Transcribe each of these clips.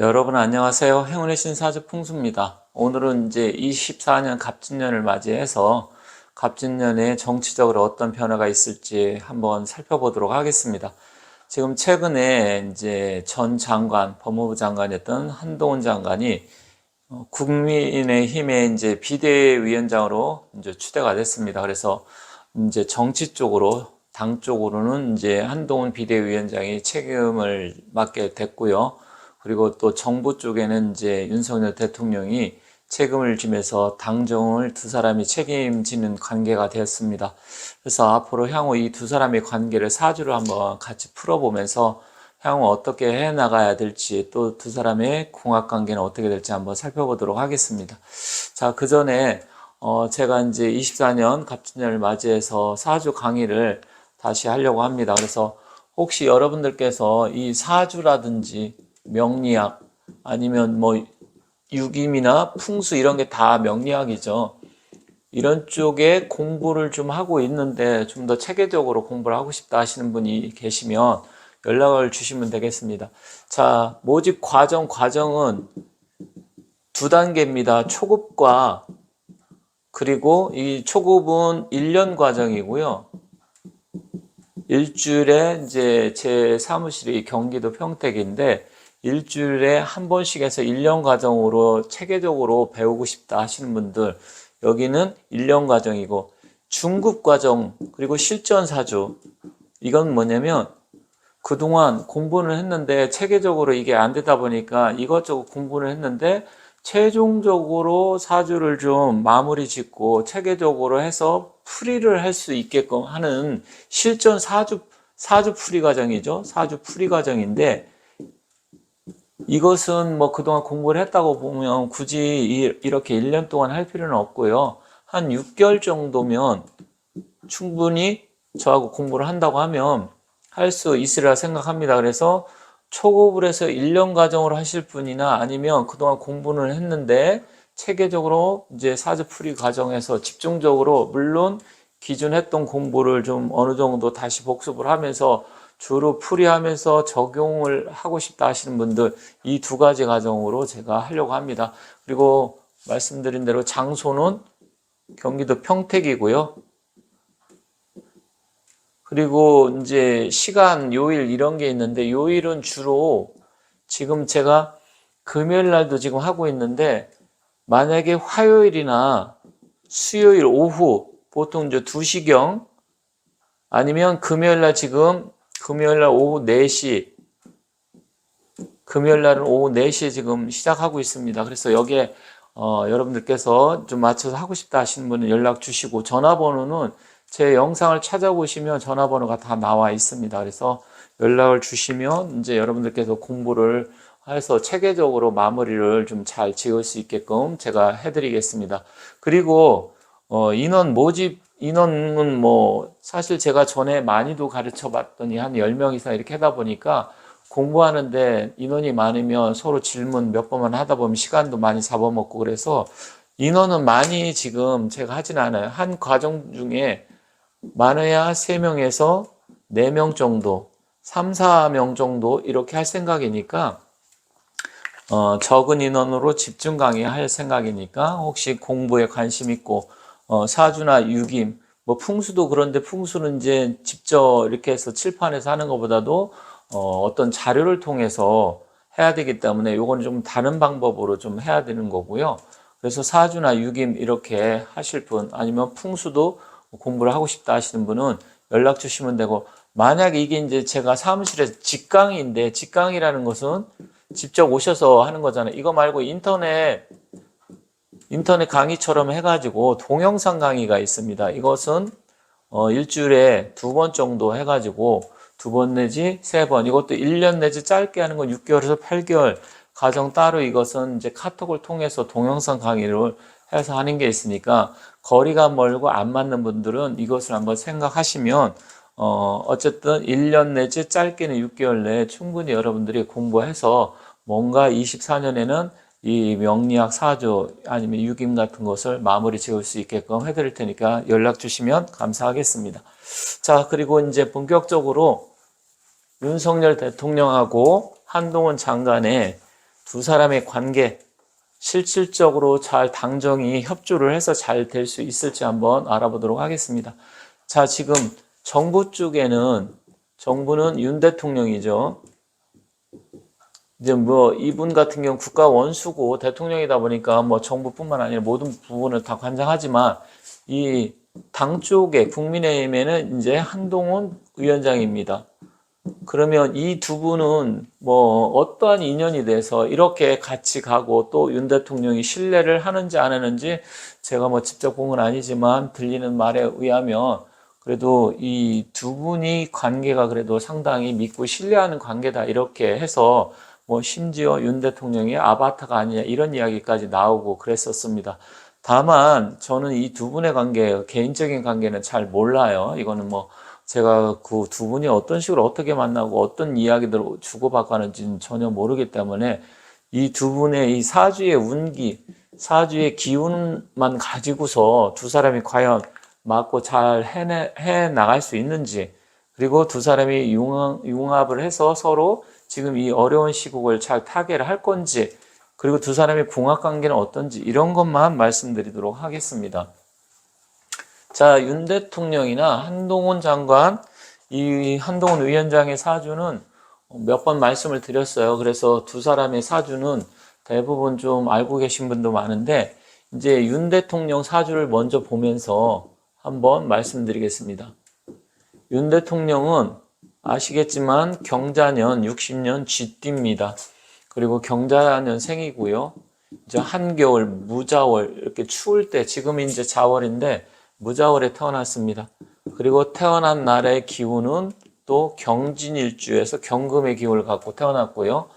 여러분 안녕하세요. 행운의 신사주 풍수입니다. 오늘은 이제 24년 갑진년을 맞이해서 갑진년에 정치적으로 어떤 변화가 있을지 한번 살펴보도록 하겠습니다. 지금 최근에 이제 전 장관, 법무부 장관이었던 한동훈 장관이 국민의힘의 이제 비대위원장으로 이제 추대가 됐습니다. 그래서 이제 정치 쪽으로 당 쪽으로는 이제 한동훈 비대위원장이 책임을 맡게 됐고요. 그리고 또 정부 쪽에는 이제 윤석열 대통령이 책임을 지면서 당정을 두 사람이 책임지는 관계가 되었습니다. 그래서 앞으로 향후 이 두 사람의 관계를 사주로 한번 같이 풀어보면서 향후 어떻게 해 나가야 될지 또 두 사람의 궁합관계는 어떻게 될지 한번 살펴보도록 하겠습니다. 자, 그 전에 제가 이제 24년 갑진년을 맞이해서 사주 강의를 다시 하려고 합니다. 그래서 혹시 여러분들께서 이 사주라든지 명리학 아니면 뭐 유김이나 풍수 이런 게 다 명리학이죠. 이런 쪽에 공부를 좀 하고 있는데 좀 더 체계적으로 공부를 하고 싶다 하시는 분이 계시면 연락을 주시면 되겠습니다. 자, 모집 과정은 두 단계입니다. 초급과 그리고 이 초급은 1년 과정이고요. 일주일에 이제 제 사무실이 경기도 평택인데 일주일에 한 번씩 해서 1년 과정으로 체계적으로 배우고 싶다 하시는 분들 여기는 1년 과정이고 중급 과정 그리고 실전 사주 이건 뭐냐면 그동안 공부는 했는데 체계적으로 이게 안 되다 보니까 이것저것 공부를 했는데 최종적으로 사주를 좀 마무리 짓고 체계적으로 해서 풀이를 할 수 있게끔 하는 실전 사주 풀이 과정이죠. 사주 풀이 과정인데 이것은 뭐 그동안 공부를 했다고 보면 굳이 이렇게 1년 동안 할 필요는 없고요. 한 6개월 정도면 충분히 저하고 공부를 한다고 하면 할 수 있으리라 생각합니다. 그래서 초급을 해서 1년 과정으로 하실 분이나 아니면 그동안 공부는 했는데 체계적으로 이제 사주풀이 과정에서 집중적으로 물론 기존 했던 공부를 좀 어느 정도 다시 복습을 하면서 주로 풀이하면서 적용을 하고 싶다 하시는 분들 이 두 가지 과정으로 제가 하려고 합니다. 그리고 말씀드린 대로 장소는 경기도 평택이고요. 그리고 이제 시간, 요일 이런 게 있는데 요일은 주로 지금 제가 금요일 날도 지금 하고 있는데 만약에 화요일이나 수요일 오후 보통 이제 2시경 아니면 금요일 날 지금 금요일 날 오후 4시 금요일 날은 오후 4시에 지금 시작하고 있습니다. 그래서 여기에 여러분들께서 좀 맞춰서 하고 싶다 하시는 분은 연락 주시고 전화번호는 제 영상을 찾아보시면 전화번호가 다 나와 있습니다. 그래서 연락을 주시면 이제 여러분들께서 공부를 해서 체계적으로 마무리를 좀 잘 지을 수 있게끔 제가 해드리겠습니다. 그리고 인원 모집 인원은 뭐 사실 제가 전에 많이도 가르쳐 봤더니 한 10명 이상 이렇게 하다 보니까 공부하는데 인원이 많으면 서로 질문 몇 번만 하다 보면 시간도 많이 잡아먹고 그래서 인원은 많이 지금 제가 하진 않아요. 한 과정 중에 많아야 3명에서 4명 정도, 3, 4명 정도 이렇게 할 생각이니까 적은 인원으로 집중 강의할 생각이니까 혹시 공부에 관심 있고 사주나 유김, 뭐 풍수도 그런데 풍수는 이제 직접 이렇게 해서 칠판에서 하는 것보다도 어떤 자료를 통해서 해야 되기 때문에 요거는 좀 다른 방법으로 좀 해야 되는 거고요. 그래서 사주나 유김 이렇게 하실 분 아니면 풍수도 공부를 하고 싶다 하시는 분은 연락 주시면 되고 만약에 이게 이제 제가 사무실에서 직강의인데 직강의라는 것은 직접 오셔서 하는 거잖아요. 이거 말고 인터넷 강의처럼 해가지고 동영상 강의가 있습니다. 이것은 일주일에 2번 정도 해가지고 2번 내지 3번 이것도 1년 내지 짧게 하는 건 6개월에서 8개월 과정 따로 이것은 이제 카톡을 통해서 동영상 강의를 해서 하는 게 있으니까 거리가 멀고 안 맞는 분들은 이것을 한번 생각하시면 어쨌든 1년 내지 짧게는 6개월 내에 충분히 여러분들이 공부해서 뭔가 24년에는 이 명리학 사주 아니면 유김 같은 것을 마무리 지을 수 있게끔 해드릴 테니까 연락 주시면 감사하겠습니다. 자, 그리고 이제 본격적으로 윤석열 대통령하고 한동훈 장관의 두 사람의 관계 실질적으로 잘 당정이 협조를 해서 잘 될 수 있을지 한번 알아보도록 하겠습니다. 자, 지금 정부는 윤 대통령이죠. 이제 뭐 이분 같은 경우 국가 원수고 대통령이다 보니까 뭐 정부뿐만 아니라 모든 부분을 다 관장하지만 이 당 쪽에 국민의힘에는 이제 한동훈 위원장입니다. 그러면 이 두 분은 뭐 어떠한 인연이 돼서 이렇게 같이 가고 또 윤 대통령이 신뢰를 하는지 안 하는지 제가 뭐 직접 본 건 아니지만 들리는 말에 의하면 그래도 이 두 분이 관계가 그래도 상당히 믿고 신뢰하는 관계다 이렇게 해서 뭐 심지어 윤 대통령이 아바타가 아니냐 이런 이야기까지 나오고 그랬었습니다. 다만 저는 이 두 분의 관계, 개인적인 관계는 잘 몰라요. 이거는 뭐 제가 그 두 분이 어떤 식으로 어떻게 만나고 어떤 이야기들을 주고받고 하는지는 전혀 모르기 때문에 이 두 분의 이 사주의 운기, 사주의 기운만 가지고서 두 사람이 과연 맞고 잘 해 나갈 수 있는지, 그리고 두 사람이 융합을 해서 서로 지금 이 어려운 시국을 잘 타개를 할 건지, 그리고 두 사람의 궁합 관계는 어떤지 이런 것만 말씀드리도록 하겠습니다. 자, 윤 대통령이나 한동훈 장관, 이 한동훈 위원장의 사주는 몇 번 말씀을 드렸어요. 그래서 두 사람의 사주는 대부분 좀 알고 계신 분도 많은데 이제 윤 대통령 사주를 먼저 보면서 한번 말씀드리겠습니다. 윤 대통령은 아시겠지만 경자년 60년 쥐띠입니다. 그리고 경자년생이고요. 이제 한겨울, 무자월 이렇게 추울 때 지금 이제 자월인데 무자월에 태어났습니다. 그리고 태어난 날의 기운은 또 경진일주에서 경금의 기운을 갖고 태어났고요.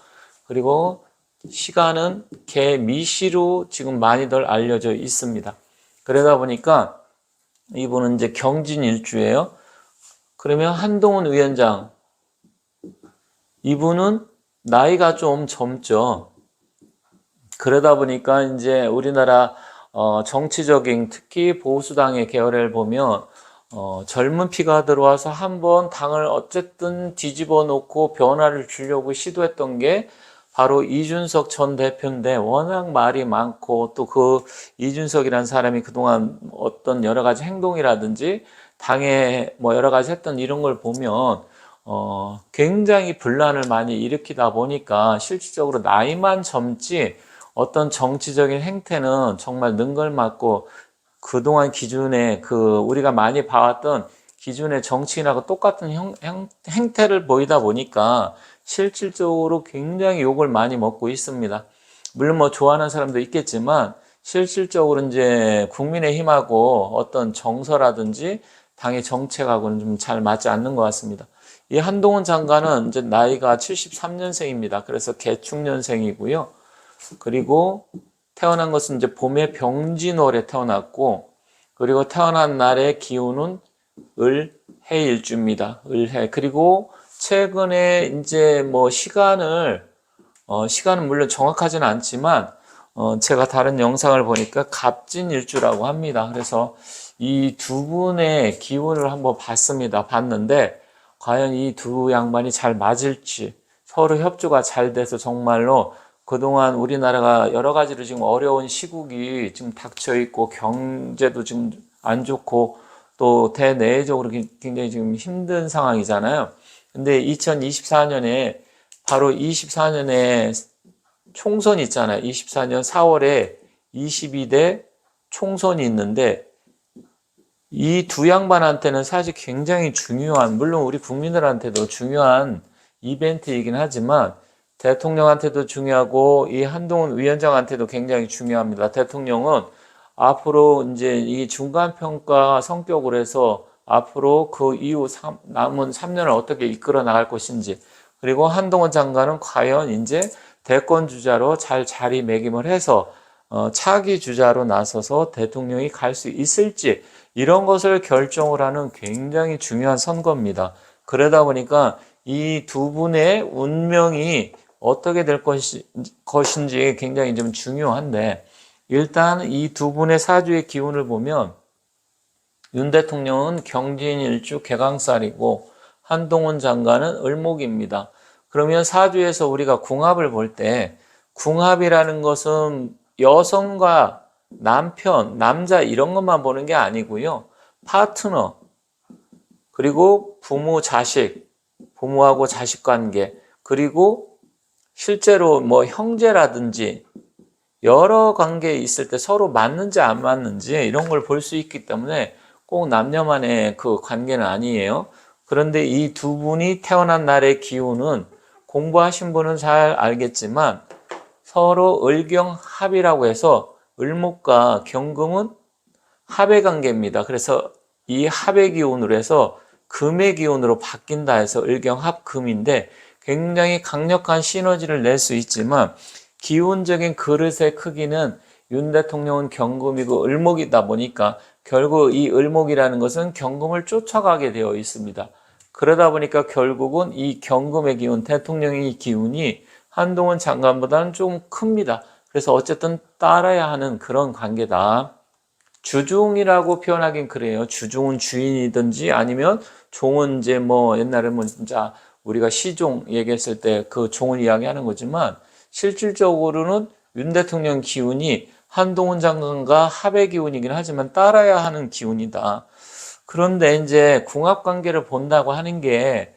그리고 시간은 개미시로 지금 많이들 알려져 있습니다. 그러다 보니까 이분은 이제 경진일주예요. 그러면 한동훈 위원장, 이분은 나이가 좀 젊죠. 그러다 보니까 이제 우리나라 정치적인 특히 보수당의 계열을 보면 젊은 피가 들어와서 한번 당을 어쨌든 뒤집어 놓고 변화를 주려고 시도했던 게 바로 이준석 전 대표인데 워낙 말이 많고 또 그 이준석이라는 사람이 그동안 어떤 여러 가지 행동이라든지 당에 뭐 여러 가지 했던 이런 걸 보면 굉장히 분란을 많이 일으키다 보니까 실질적으로 나이만 젊지 어떤 정치적인 행태는 정말 능글맞고 그동안 기준에 우리가 많이 봐왔던 기준의 정치인하고 똑같은 행태를 보이다 보니까 실질적으로 굉장히 욕을 많이 먹고 있습니다. 물론 뭐 좋아하는 사람도 있겠지만 실질적으로 이제 국민의힘하고 어떤 정서라든지 당의 정책하고는 좀 잘 맞지 않는 것 같습니다. 이 한동훈 장관은 이제 나이가 73년생입니다. 그래서 개축년생이고요. 그리고 태어난 것은 이제 봄의 병진월에 태어났고, 그리고 태어난 날의 기운은 을해일주입니다. 을해. 그리고 최근에 이제 뭐 시간은 물론 정확하지는 않지만 제가 다른 영상을 보니까 갑진일주라고 합니다. 그래서 이 두 분의 기운을 한번 봤는데 과연 이 두 양반이 잘 맞을지, 서로 협조가 잘 돼서 정말로 그동안 우리나라가 여러 가지로 지금 어려운 시국이 지금 닥쳐 있고 경제도 지금 안 좋고 또 대내적으로 굉장히 지금 힘든 상황이잖아요. 근데 2024년에 바로 24년에 총선이 있잖아요. 24년 4월에 22대 총선이 있는데 이 두 양반한테는 사실 굉장히 중요한, 물론 우리 국민들한테도 중요한 이벤트이긴 하지만 대통령한테도 중요하고 이 한동훈 위원장한테도 굉장히 중요합니다. 대통령은 앞으로 이제 이 중간평가 성격으로 해서 앞으로 그 이후 남은 3년을 어떻게 이끌어 나갈 것인지, 그리고 한동훈 장관은 과연 이제 대권 주자로 잘 자리매김을 해서 차기 주자로 나서서 대통령이 갈 수 있을지, 이런 것을 결정을 하는 굉장히 중요한 선거입니다. 그러다 보니까 이 두 분의 운명이 어떻게 될 것인지 굉장히 좀 중요한데, 일단 이 두 분의 사주의 기운을 보면 윤 대통령은 경진일주 개강살이고 한동훈 장관은 을목입니다. 그러면 사주에서 우리가 궁합을 볼 때 궁합이라는 것은 여성과 남편, 남자 이런 것만 보는 게 아니고요. 파트너, 그리고 부모, 자식, 부모하고 자식 관계, 그리고 실제로 뭐 형제라든지 여러 관계에 있을 때 서로 맞는지 안 맞는지 이런 걸 볼 수 있기 때문에 꼭 남녀만의 그 관계는 아니에요. 그런데 이 두 분이 태어난 날의 기운은 공부하신 분은 잘 알겠지만 서로 을경합이라고 해서 을목과 경금은 합의 관계입니다. 그래서 이 합의 기운으로 해서 금의 기운으로 바뀐다 해서 을경합금인데 굉장히 강력한 시너지를 낼 수 있지만 기운적인 그릇의 크기는 윤 대통령은 경금이고 을목이다 보니까 결국 이 을목이라는 것은 경금을 쫓아가게 되어 있습니다. 그러다 보니까 결국은 이 경금의 기운, 대통령의 기운이 한동훈 장관보다는 좀 큽니다. 그래서 어쨌든 따라야 하는 그런 관계다. 주종이라고 표현하긴 그래요. 주종은 주인이든지 아니면 종은 이제 뭐 옛날에 뭐 진짜 우리가 시종 얘기했을 때 그 종을 이야기하는 거지만 실질적으로는 윤 대통령 기운이 한동훈 장관과 합의 기운이긴 하지만 따라야 하는 기운이다. 그런데 이제 궁합 관계를 본다고 하는 게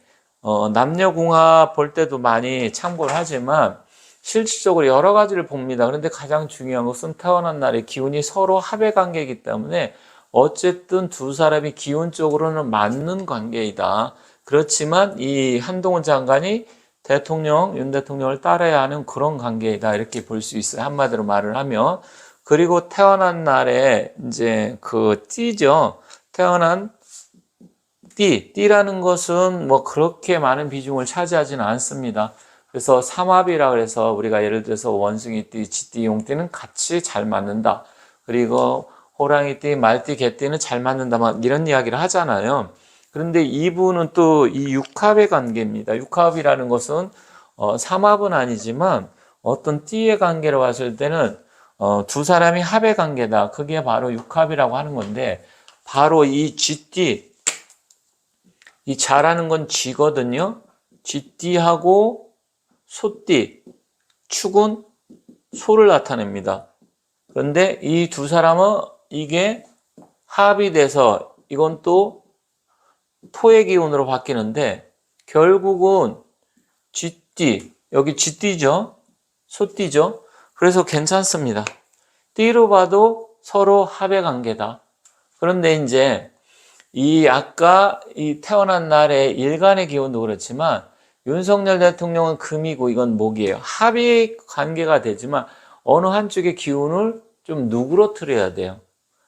남녀 궁합 볼 때도 많이 참고를 하지만 실질적으로 여러 가지를 봅니다. 그런데 가장 중요한 것은 태어난 날의 기운이 서로 합의 관계이기 때문에 어쨌든 두 사람이 기운적으로는 맞는 관계이다. 그렇지만 이 한동훈 장관이 윤 대통령을 따라야 하는 그런 관계이다. 이렇게 볼 수 있어요. 한마디로 말을 하면. 그리고 태어난 날에 이제 그 띠죠. 태어난 띠라는 것은 뭐 그렇게 많은 비중을 차지하지는 않습니다. 그래서 삼합이라 그래서 우리가 예를 들어서 원숭이띠, 쥐띠, 용띠는 같이 잘 맞는다. 그리고 호랑이띠, 말띠, 개띠는 잘 맞는다. 막 이런 이야기를 하잖아요. 그런데 이분은 또 이 육합의 관계입니다. 육합이라는 것은 삼합은 아니지만 어떤 띠의 관계로 봤을 때는 두 사람이 합의 관계다. 그게 바로 육합이라고 하는 건데 바로 이 쥐띠, 이 자라는 건 쥐거든요. 쥐띠하고 소띠, 축은 소를 나타냅니다. 그런데 이 두 사람은 이게 합이 돼서 이건 또 토의 기운으로 바뀌는데 결국은 쥐띠, 여기 쥐띠죠? 소띠죠? 그래서 괜찮습니다. 띠로 봐도 서로 합의 관계다. 그런데 이제 이 아까 이 태어난 날의 일간의 기운도 그렇지만 윤석열 대통령은 금이고 이건 목이에요. 합의 관계가 되지만 어느 한쪽의 기운을 좀 누그러뜨려야 돼요.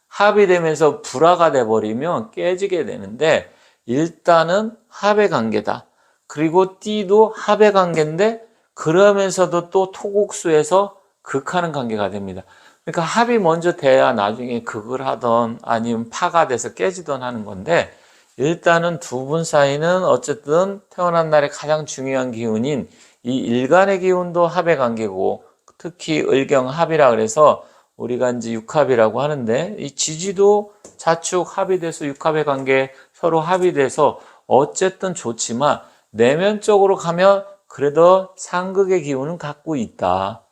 합이 되면서 불화가 돼버리면 깨지게 되는데 일단은 합의 관계다. 그리고 띠도 합의 관계인데 그러면서도 또 토국수에서 극하는 관계가 됩니다. 그러니까 합이 먼저 돼야 나중에 극을 하던 아니면 파가 돼서 깨지던 하는 건데 일단은 두 분 사이는 어쨌든 태어난 날의 가장 중요한 기운인 이 일간의 기운도 합의 관계고 특히 을경합이라 그래서 우리가 이제 육합이라고 하는데 이 지지도 자축 합이 돼서 육합의 관계 서로 합이 돼서 어쨌든 좋지만 내면적으로 가면 그래도 상극의 기운은 갖고 있다.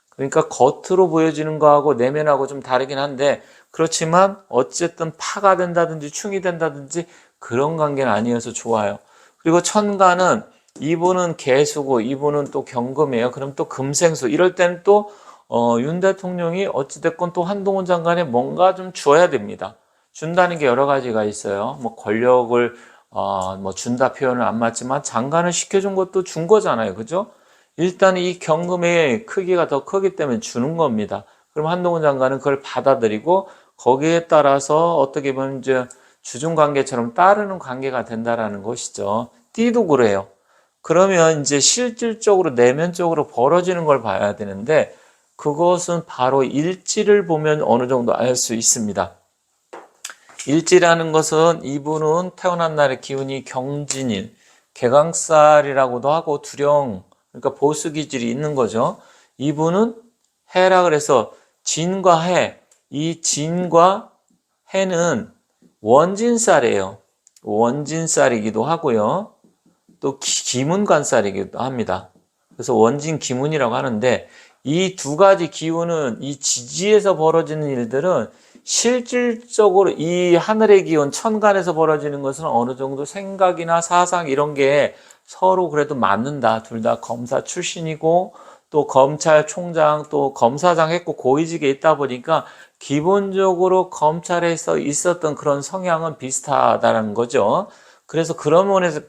그러니까 겉으로 보여지는 거하고 내면하고 좀 다르긴 한데 그렇지만 어쨌든 파가 된다든지 충이 된다든지 그런 관계는 아니어서 좋아요. 그리고 천간은 이분은 개수고 이분은 또 경금이에요. 그럼 또 금생수 이럴 때는 또 윤 대통령이 어찌됐건 또 한동훈 장관에 뭔가 좀 줘야 됩니다. 준다는 게 여러 가지가 있어요. 뭐 권력을 뭐 준다 표현은 안 맞지만 장관을 시켜준 것도 준 거잖아요. 그죠? 일단 이 경금의 크기가 더 크기 때문에 주는 겁니다. 그럼 한동훈 장관은 그걸 받아들이고 거기에 따라서 어떻게 보면 이제 주중관계처럼 따르는 관계가 된다라는 것이죠. 띠도 그래요. 그러면 이제 실질적으로 내면적으로 벌어지는 걸 봐야 되는데 그것은 바로 일지를 보면 어느 정도 알 수 있습니다. 일지라는 것은 이분은 태어난 날의 기운이 경진일, 개강살이라고도 하고 두령, 그러니까 보수 기질이 있는 거죠. 이분은 해라 그래서 진과 해, 이 진과 해는 원진살이에요. 원진살이기도 하고요. 또 기문관살이기도 합니다. 그래서 원진 기문이라고 하는데 이 두 가지 기운은 이 지지에서 벌어지는 일들은 실질적으로 이 하늘의 기운 천간에서 벌어지는 것은 어느 정도 생각이나 사상 이런 게 서로 그래도 맞는다. 둘 다 검사 출신이고 또 검찰총장 또 검사장 했고 고위직에 있다 보니까 기본적으로 검찰에서 있었던 그런 성향은 비슷하다는 거죠. 그래서 그런 면에서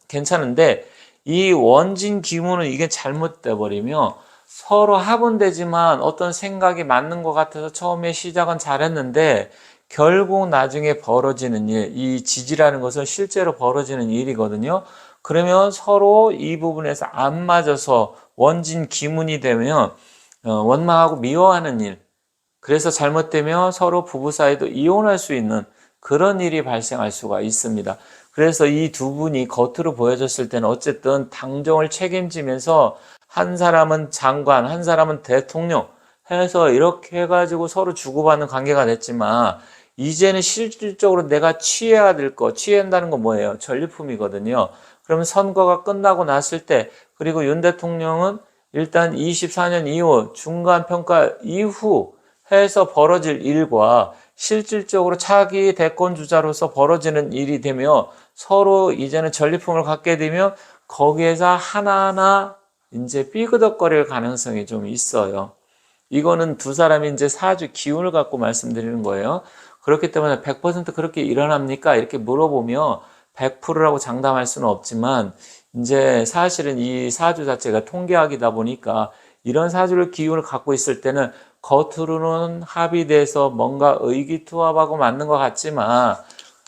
괜찮은데 이 원진 기운은 이게 잘못돼 버리면 서로 합은되지만 어떤 생각이 맞는 것 같아서 처음에 시작은 잘했는데 결국 나중에 벌어지는 일, 이 지지라는 것은 실제로 벌어지는 일이거든요. 그러면 서로 이 부분에서 안 맞아서 원진 기문이 되면 원망하고 미워하는 일, 그래서 잘못되면 서로 부부 사이도 이혼할 수 있는 그런 일이 발생할 수가 있습니다. 그래서 이 두 분이 겉으로 보여졌을 때는 어쨌든 당정을 책임지면서 한 사람은 장관, 한 사람은 대통령 해서 이렇게 해가지고 서로 주고받는 관계가 됐지만 이제는 실질적으로 내가 취해야 될 거, 취한다는 건 뭐예요? 전리품이거든요. 그러면 선거가 끝나고 났을 때 그리고 윤 대통령은 일단 24년 이후 중간평가 이후 해서 벌어질 일과 실질적으로 차기 대권 주자로서 벌어지는 일이 되며 서로 이제는 전리품을 갖게 되면 거기에서 하나하나 이제 삐그덕거릴 가능성이 좀 있어요. 이거는 두 사람이 이제 사주 기운을 갖고 말씀드리는 거예요. 그렇기 때문에 100% 그렇게 일어납니까? 이렇게 물어보면 100%라고 장담할 수는 없지만 이제 사실은 이 사주 자체가 통계학이다 보니까 이런 사주를 기운을 갖고 있을 때는 겉으로는 합의돼서 뭔가 의기투합하고 맞는 것 같지만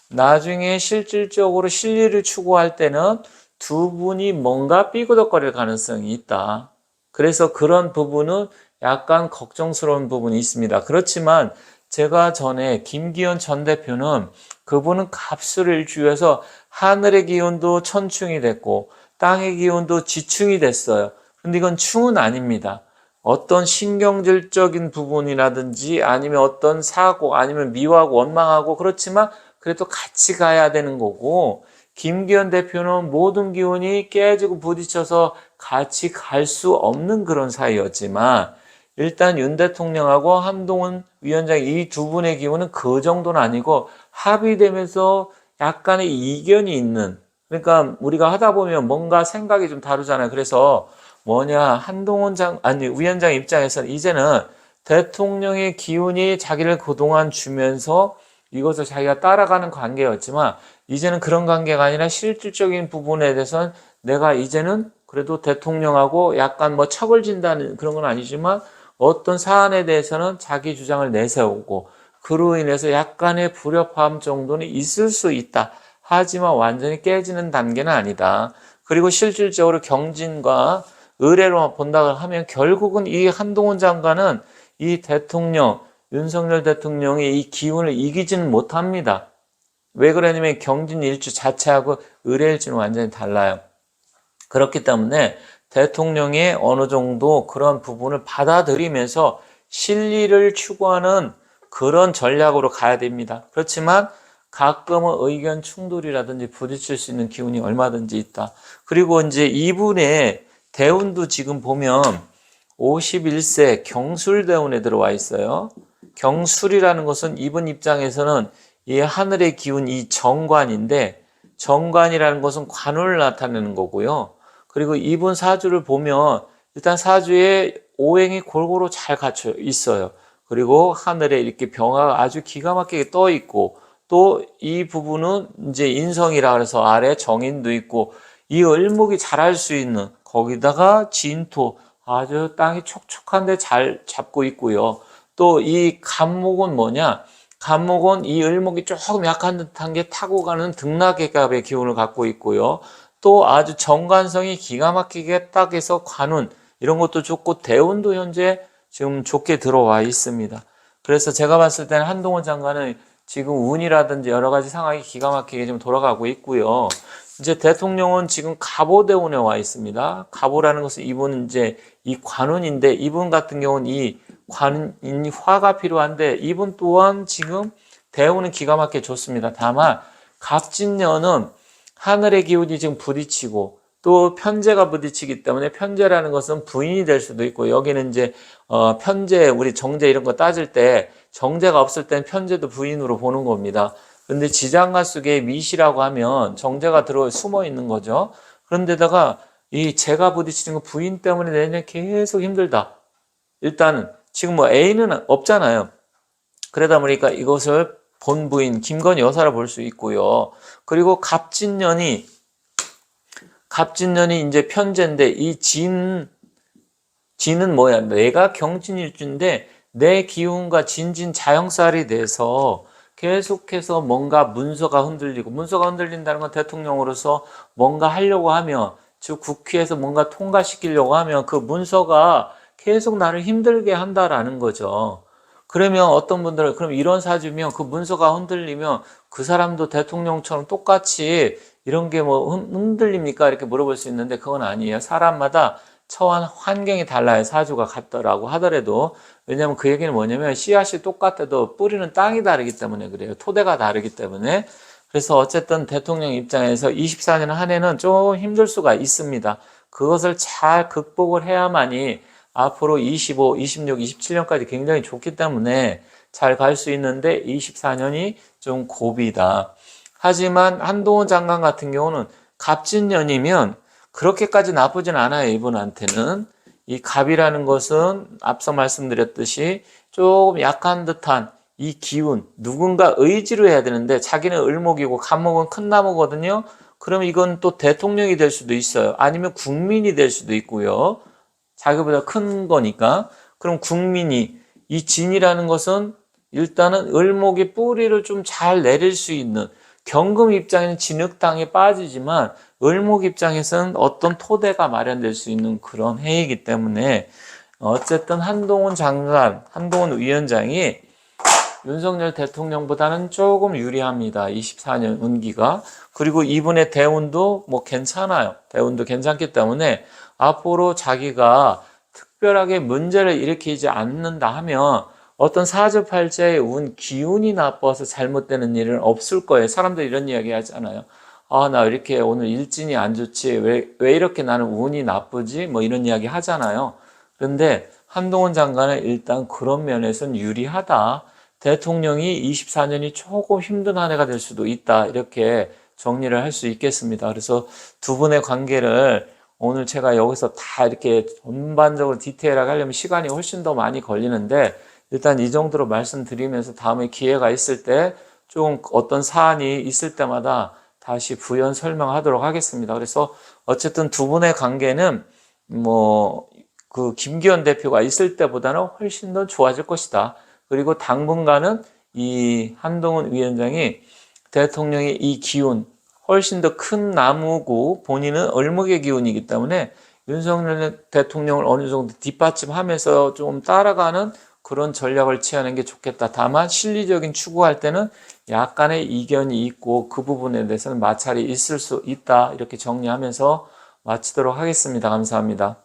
나중에 실질적으로 실리를 추구할 때는 두 분이 뭔가 삐그덕거릴 가능성이 있다. 그래서 그런 부분은 약간 걱정스러운 부분이 있습니다. 그렇지만 제가 전에 김기현 전 대표는 그분은 갑술일주에서 하늘의 기운도 천충이 됐고 땅의 기운도 지충이 됐어요. 근데 이건 충은 아닙니다. 어떤 신경질적인 부분이라든지 아니면 어떤 사고 아니면 미워하고 원망하고 그렇지만 그래도 같이 가야 되는 거고 김기현 대표는 모든 기운이 깨지고 부딪혀서 같이 갈 수 없는 그런 사이였지만 일단 윤 대통령하고 한동훈 위원장 이 두 분의 기운은 그 정도는 아니고 합의되면서 약간의 이견이 있는, 그러니까 우리가 하다 보면 뭔가 생각이 좀 다르잖아요. 그래서 뭐냐, 한동훈 위원장 입장에서는 이제는 대통령의 기운이 자기를 그동안 주면서 이것을 자기가 따라가는 관계였지만 이제는 그런 관계가 아니라 실질적인 부분에 대해서는 내가 이제는 그래도 대통령하고 약간 뭐 척을 진다는 그런 건 아니지만 어떤 사안에 대해서는 자기 주장을 내세우고 그로 인해서 약간의 불협화음 정도는 있을 수 있다. 하지만 완전히 깨지는 단계는 아니다. 그리고 실질적으로 경진과 의뢰로 본다고 하면 결국은 이 한동훈 장관은 이 대통령, 윤석열 대통령의 이 기운을 이기지는 못합니다. 왜 그러냐면 경진 일주 자체하고 의뢰 일주는 완전히 달라요. 그렇기 때문에 대통령의 어느 정도 그런 부분을 받아들이면서 실리를 추구하는 그런 전략으로 가야 됩니다. 그렇지만 가끔은 의견 충돌이라든지 부딪힐 수 있는 기운이 얼마든지 있다. 그리고 이제 이분의 대운도 지금 보면 51세 경술대운에 들어와 있어요. 경술이라는 것은 이분 입장에서는 이 하늘의 기운, 이 정관인데 정관이라는 것은 관을 나타내는 거고요. 그리고 이분 사주를 보면 일단 사주에 오행이 골고루 잘 갖춰 있어요. 그리고 하늘에 이렇게 병화가 아주 기가 막히게 떠 있고 또 이 부분은 이제 인성이라 그래서 아래 정인도 있고 이 을목이 자랄 수 있는 거기다가 진토 아주 땅이 촉촉한데 잘 잡고 있고요. 또 이 간목은 뭐냐? 간목은 이 을목이 조금 약한 듯한 게 타고 가는 등락의 기운을 갖고 있고요. 또 아주 정관성이 기가 막히게 딱 해서 관운 이런 것도 좋고 대운도 현재 지금 좋게 들어와 있습니다. 그래서 제가 봤을 때는 한동훈 장관은 지금 운이라든지 여러 가지 상황이 기가 막히게 지금 돌아가고 있고요. 이제 대통령은 지금 갑오대운에 와 있습니다. 갑오라는 것은 이분은 이제 이 관운인데 이분 같은 경우는 이 관인 화가 필요한데 이분 또한 지금 대운은 기가 막히게 좋습니다. 다만 갑진년은 하늘의 기운이 지금 부딪히고 또 편제가 부딪히기 때문에 편제라는 것은 부인이 될 수도 있고 여기는 이제 편제 우리 정제 이런 거 따질 때 정제가 없을 땐 편제도 부인으로 보는 겁니다. 그런데 지장가숙의 미시라고 하면 정제가 숨어 있는 거죠. 그런데다가 이 제가 부딪히는 거 부인 때문에 내내 계속 힘들다. 일단 지금 뭐 A는 없잖아요. 그러다 보니까 이것을 본부인 김건희 여사를 볼 수 있고요. 그리고 갑진년이 이제 편제인데 이 진은 뭐야? 내가 경진일주인데 내 기운과 진진 자영살이 돼서 계속해서 뭔가 문서가 흔들린다는 건 대통령으로서 뭔가 하려고 하면 즉 국회에서 뭔가 통과시키려고 하면 그 문서가 계속 나를 힘들게 한다라는 거죠. 그러면 어떤 분들은 그럼 이런 사주면 그 문서가 흔들리면 그 사람도 대통령처럼 똑같이 이런 게 뭐 흔들립니까? 이렇게 물어볼 수 있는데 그건 아니에요. 사람마다 처한 환경이 달라요. 사주가 같더라고 하더라도. 왜냐하면 그 얘기는 뭐냐면 씨앗이 똑같아도 뿌리는 땅이 다르기 때문에 그래요. 토대가 다르기 때문에. 그래서 어쨌든 대통령 입장에서 24년 한 해는 좀 힘들 수가 있습니다. 그것을 잘 극복을 해야만이 앞으로 25, 26, 27년까지 굉장히 좋기 때문에 잘 갈 수 있는데 24년이 좀 고비다. 하지만 한동훈 장관 같은 경우는 갑진년이면 그렇게까지 나쁘진 않아요. 이분한테는. 이 갑이라는 것은 앞서 말씀드렸듯이 조금 약한 듯한 이 기운, 누군가 의지로 해야 되는데 자기는 을목이고 갑목은 큰 나무거든요. 그럼 이건 또 대통령이 될 수도 있어요. 아니면 국민이 될 수도 있고요. 자기보다 큰 거니까. 그럼 국민이 이 진이라는 것은 일단은 을목의 뿌리를 좀 잘 내릴 수 있는 경금 입장에는 진흙탕에 빠지지만 을목 입장에서는 어떤 토대가 마련될 수 있는 그런 해이기 때문에 어쨌든 한동훈 장관, 한동훈 위원장이 윤석열 대통령보다는 조금 유리합니다. 24년 운기가. 그리고 이분의 대운도 뭐 괜찮아요. 대운도 괜찮기 때문에 앞으로 자기가 특별하게 문제를 일으키지 않는다 하면 어떤 사주팔자의 운, 기운이 나빠서 잘못되는 일은 없을 거예요. 사람들이 이런 이야기 하잖아요. 아, 나 이렇게 오늘 일진이 안 좋지. 왜 이렇게 나는 운이 나쁘지? 뭐 이런 이야기 하잖아요. 그런데 한동훈 장관은 일단 그런 면에서는 유리하다. 대통령이 24년이 조금 힘든 한 해가 될 수도 있다. 이렇게 정리를 할 수 있겠습니다. 그래서 두 분의 관계를 오늘 제가 여기서 다 이렇게 전반적으로 디테일하게 하려면 시간이 훨씬 더 많이 걸리는데 일단 이 정도로 말씀드리면서 다음에 기회가 있을 때 좀 어떤 사안이 있을 때마다 다시 부연 설명하도록 하겠습니다. 그래서 어쨌든 두 분의 관계는 뭐 그 김기현 대표가 있을 때보다는 훨씬 더 좋아질 것이다. 그리고 당분간은 이 한동훈 위원장이 대통령의 이 기운 훨씬 더 큰 나무고 본인은 을목의 기운이기 때문에 윤석열 대통령을 어느 정도 뒷받침하면서 좀 따라가는 그런 전략을 취하는 게 좋겠다. 다만 실리적인 추구할 때는 약간의 이견이 있고 그 부분에 대해서는 마찰이 있을 수 있다. 이렇게 정리하면서 마치도록 하겠습니다. 감사합니다.